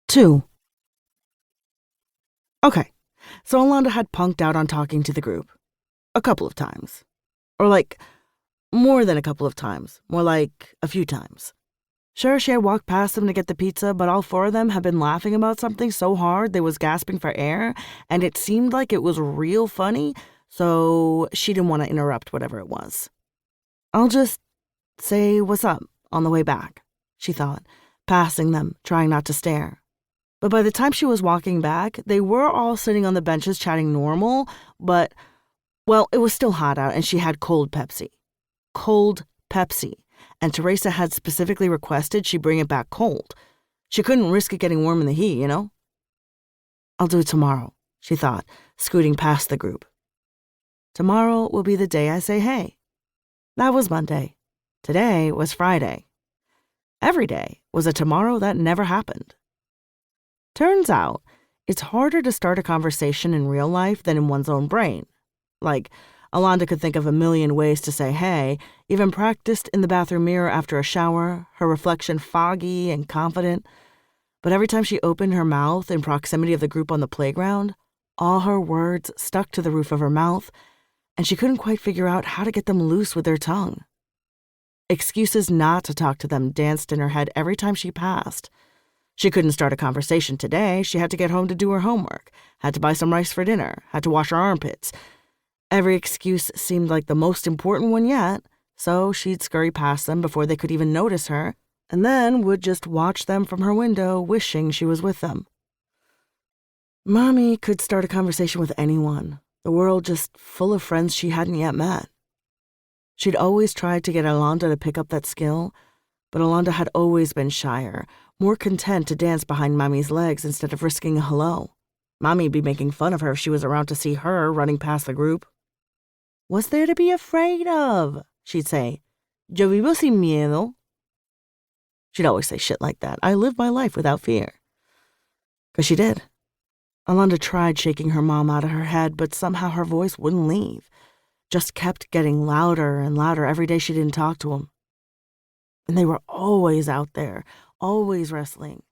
2. Okay, so Alonda had punked out on talking to the group. A couple of times. Or more than a couple of times. More like a few times. Sure, she had walked past them to get the pizza, but all 4 of them had been laughing about something so hard they was gasping for air, and it seemed like it was real funny, so she didn't want to interrupt whatever it was. I'll just say what's up on the way back, she thought, passing them, trying not to stare. But by the time she was walking back, they were all sitting on the benches chatting normal, but, well, it was still hot out and she had cold Pepsi. Cold Pepsi. And Teresa had specifically requested she bring it back cold. She couldn't risk it getting warm in the heat, you know? I'll do it tomorrow, she thought, scooting past the group. Tomorrow will be the day I say hey. That was Monday. Today was Friday. Every day was a tomorrow that never happened. Turns out, it's harder to start a conversation in real life than in one's own brain. Alonda could think of a million ways to say hey, even practiced in the bathroom mirror after a shower, her reflection foggy and confident. But every time she opened her mouth in proximity of the group on the playground, all her words stuck to the roof of her mouth, and she couldn't quite figure out how to get them loose with her tongue. Excuses not to talk to them danced in her head every time she passed. She couldn't start a conversation today. She had to get home to do her homework, had to buy some rice for dinner, had to wash her armpits. Every excuse seemed like the most important one yet, so she'd scurry past them before they could even notice her, and then would just watch them from her window, wishing she was with them. Mommy could start a conversation with anyone, the world just full of friends she hadn't yet met. She'd always tried to get Alonda to pick up that skill, but Alonda had always been shyer, more content to dance behind Mommy's legs instead of risking a hello. Mommy'd be making fun of her if she was around to see her running past the group. What's there to be afraid of? She'd say. Yo vivo sin miedo. She'd always say shit like that. I live my life without fear. 'Cause she did. Alonda tried shaking her mom out of her head, but somehow her voice wouldn't leave. Just kept getting louder and louder every day she didn't talk to him. And they were always out there, always wrestling.